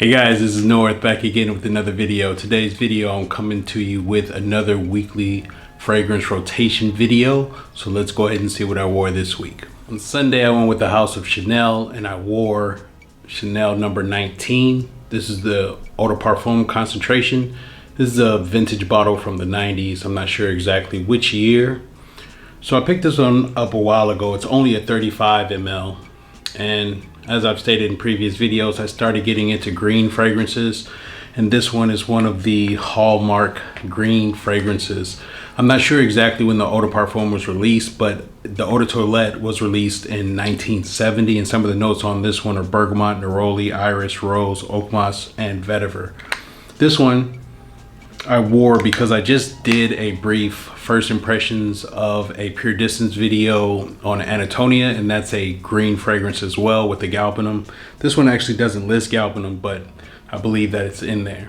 Hey guys, this is North back again with another video. Today's video, I'm coming to you with another weekly fragrance rotation video. So let's go ahead and see what I wore this week. On Sunday, I went with the House of Chanel and I wore Chanel number 19. This is the Eau de Parfum concentration. This is a vintage bottle from the 90s. I'm not sure exactly which year. So I picked this one up a while ago. It's only a 35 ml. And as I've stated in previous videos, I started getting into green fragrances, and this one is one of the hallmark green fragrances. I'm not sure exactly when the Eau de Parfum was released, but the Eau de Toilette was released in 1970, and some of the notes on this one are bergamot, neroli, iris, rose, oak moss, and vetiver. This one I wore because I just did a brief first impressions of a Pure Distance video on Anatolia, and that's a green fragrance as well with the galbanum. This one actually doesn't list galbanum, but I believe that it's in there.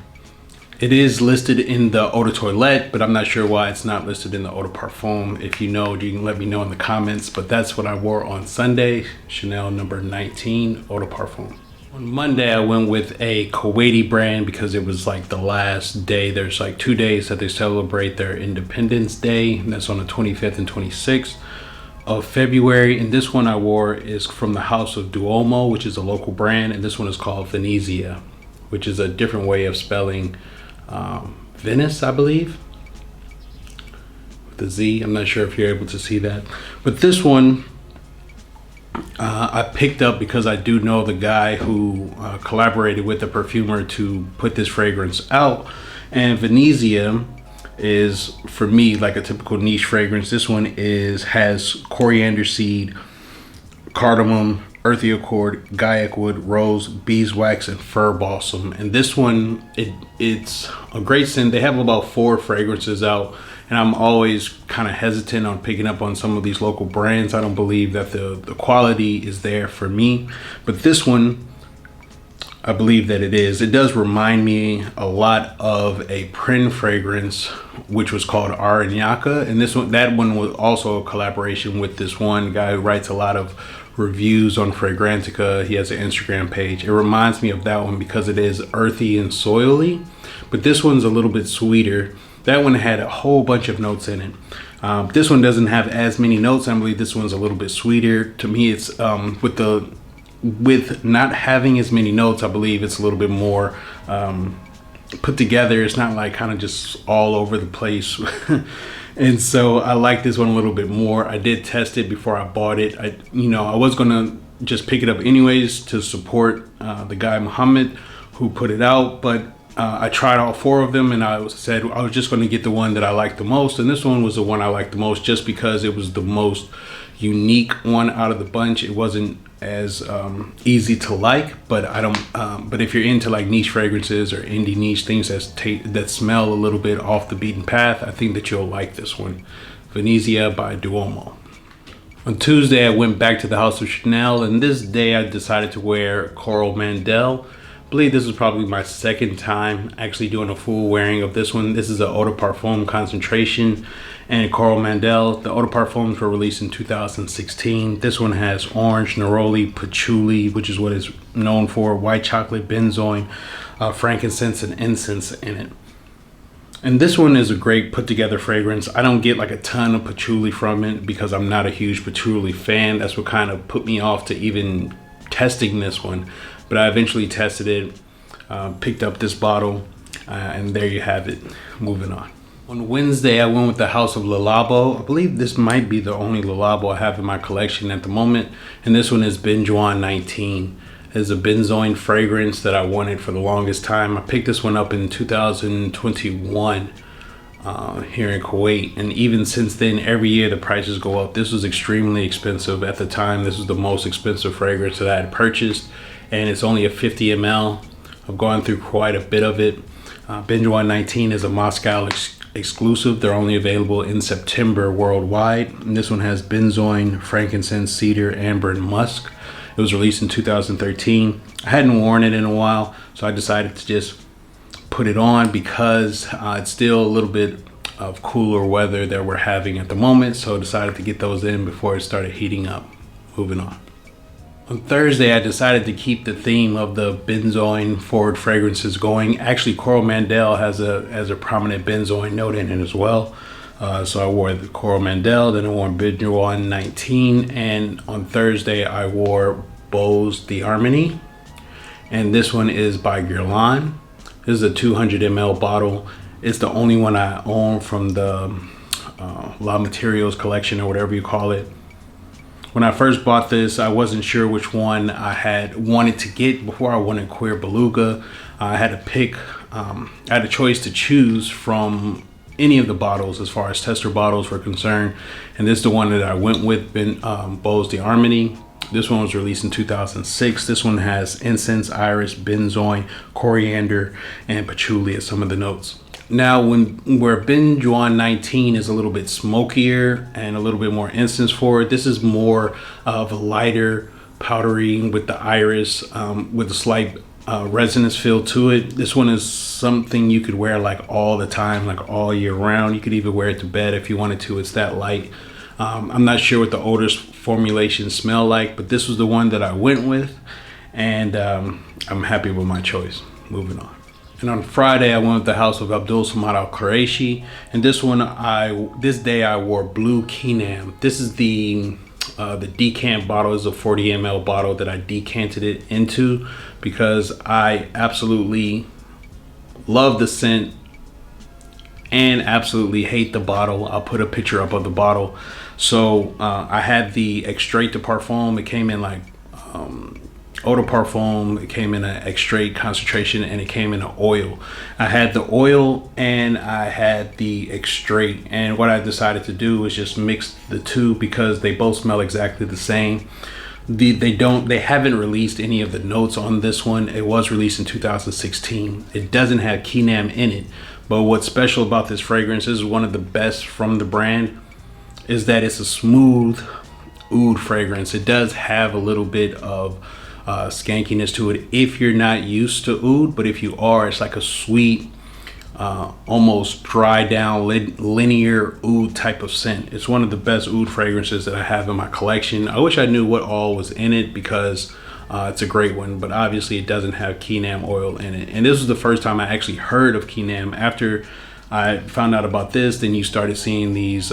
It is listed in the Eau de Toilette, but I'm not sure why it's not listed in the Eau de Parfum. If you know, you can let me know in the comments, but that's what I wore on Sunday, Chanel number 19 Eau de Parfum. On Monday, I went with a Kuwaiti brand because it was like the last day. There's like 2 days that they celebrate their Independence Day, and that's on the 25th and 26th of February. And this one I wore is from the House of Duomo, which is a local brand, and this one is called Venezia, which is a different way of spelling Venice, I believe, with the Z. I'm not sure if you're able to see that, but this one I picked up because I do know the guy who collaborated with the perfumer to put this fragrance out. And Venezia is, for me, like a typical niche fragrance. This one has coriander seed, cardamom, earthy accord, gaiac wood, rose, beeswax, and fir balsam. And this one, it's a great scent. They have about 4 fragrances out, and I'm always kind of hesitant on picking up on some of these local brands. I don't believe that the quality is there for me, but this one, I believe that it is. It does remind me a lot of a Prin fragrance, which was called Aranyaka, and that one was also a collaboration with this one guy who writes a lot of reviews on Fragrantica. He has an Instagram page. It reminds me of that one because it is earthy and soily, but this one's a little bit sweeter. That one had a whole bunch of notes in it. This one doesn't have as many notes. I believe this one's a little bit sweeter. To me, it's with not having as many notes, I believe it's a little bit more put together. It's not like kind of just all over the place. And so I like this one a little bit more. I did test it before I bought it. I was gonna just pick it up anyways to support the guy Muhammad who put it out, but I tried all 4 of them, and I said I was just going to get the one that I liked the most, and this one was the one I liked the most just because it was the most unique one out of the bunch. It wasn't as easy to like, but but if you're into like niche fragrances or indie niche things that smell a little bit off the beaten path, I think that you'll like this one, Venezia by Duomo. On Tuesday, I went back to the House of Chanel, and this day I decided to wear Coromandel. I believe this is probably my second time actually doing a full wearing of this one. This is an Eau de Parfum concentration and Coromandel. The Eau de Parfums were released in 2016. This one has orange, neroli, patchouli, which is what it's known for, white chocolate, benzoin, frankincense, and incense in it. And this one is a great put together fragrance. I don't get like a ton of patchouli from it because I'm not a huge patchouli fan. That's what kind of put me off to even testing this one. But I eventually tested it, picked up this bottle, and there you have it. Moving on. On Wednesday, I went with the House of Labo. I believe this might be the only Labo I have in my collection at the moment. And this one is Benjoin 19. It's a benzoin fragrance that I wanted for the longest time. I picked this one up in 2021 here in Kuwait. And even since then, every year the prices go up. This was extremely expensive at the time. This was the most expensive fragrance that I had purchased. And it's only a 50 ml. I've gone through quite a bit of it. Benjoin 19 is a Moscow exclusive. They're only available in September worldwide. And this one has benzoin, frankincense, cedar, amber, and musk. It was released in 2013. I hadn't worn it in a while, so I decided to just put it on because it's still a little bit of cooler weather that we're having at the moment. So I decided to get those in before it started heating up. Moving on. On Thursday, I decided to keep the theme of the benzoin forward fragrances going. Actually, Coromandel has a prominent benzoin note in it as well. So I wore the Coromandel, then I wore Benjoin 19, and on Thursday I wore Bois d'Armenie. And this one is by Guerlain. This is a 200 ml bottle. It's the only one I own from the La Materials collection, or whatever you call it. When I first bought this, I wasn't sure which one I had wanted to get. Before I wanted Queer Beluga, I had to pick, I had a choice to choose from any of the bottles as far as tester bottles were concerned. And this is the one that I went with, Bois d'Armenie. This one was released in 2006. This one has incense, iris, benzoin, coriander, and patchouli as some of the notes. Now, where Benjoin 19 is a little bit smokier and a little bit more incense forward, this is more of a lighter powdery with the iris, with a slight resinous feel to it. This one is something you could wear like all the time, like all year round. You could even wear it to bed if you wanted to. It's that light. I'm not sure what the older formulations smell like, but this was the one that I went with, and I'm happy with my choice. Moving on. And on Friday, I went with the house of Abdul al Qurashi, and this day I wore blue Kenam. This is the decant bottle. Is a 40 ml bottle that I decanted it into because I absolutely love the scent and absolutely hate the bottle. I'll put a picture up of the bottle. So I had the Extrait de Parfum. It came in like Eau de Parfum. It came in an Extrait concentration, and it came in an oil. I had the oil and I had the Extrait, and what I decided to do was just mix the two because they both smell exactly the same. They haven't released any of the notes on this one. It was released in 2016. It doesn't have Kenam in it, but what's special about this fragrance, is one of the best from the brand, is that it's a smooth oud fragrance. It does have a little bit of skankiness to it if you're not used to oud, but if you are, it's like a sweet, almost dry down linear oud type of scent. It's one of the best oud fragrances that I have in my collection. I wish I knew what all was in it because it's a great one, but obviously it doesn't have Kenam oil in it. And this was the first time I actually heard of Kenam. After I found out about this, then you started seeing these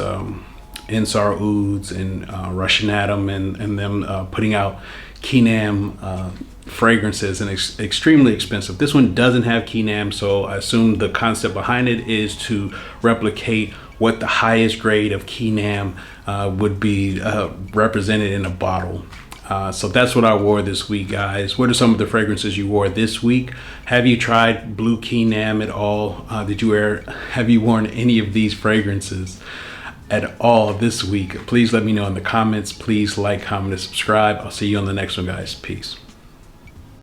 Insar ouds and Russian Atom and them putting out Kenam fragrances, and extremely expensive. This one doesn't have Kenam, so I assume the concept behind it is to replicate what the highest grade of Kenam would be represented in a bottle. So that's what I wore this week, guys. What are some of the fragrances you wore this week? Have you tried blue Kenam at all? Have you worn any of these fragrances at all this week? Please let me know in the comments. Please like, comment, and subscribe. I'll see you on the next one, guys. Peace.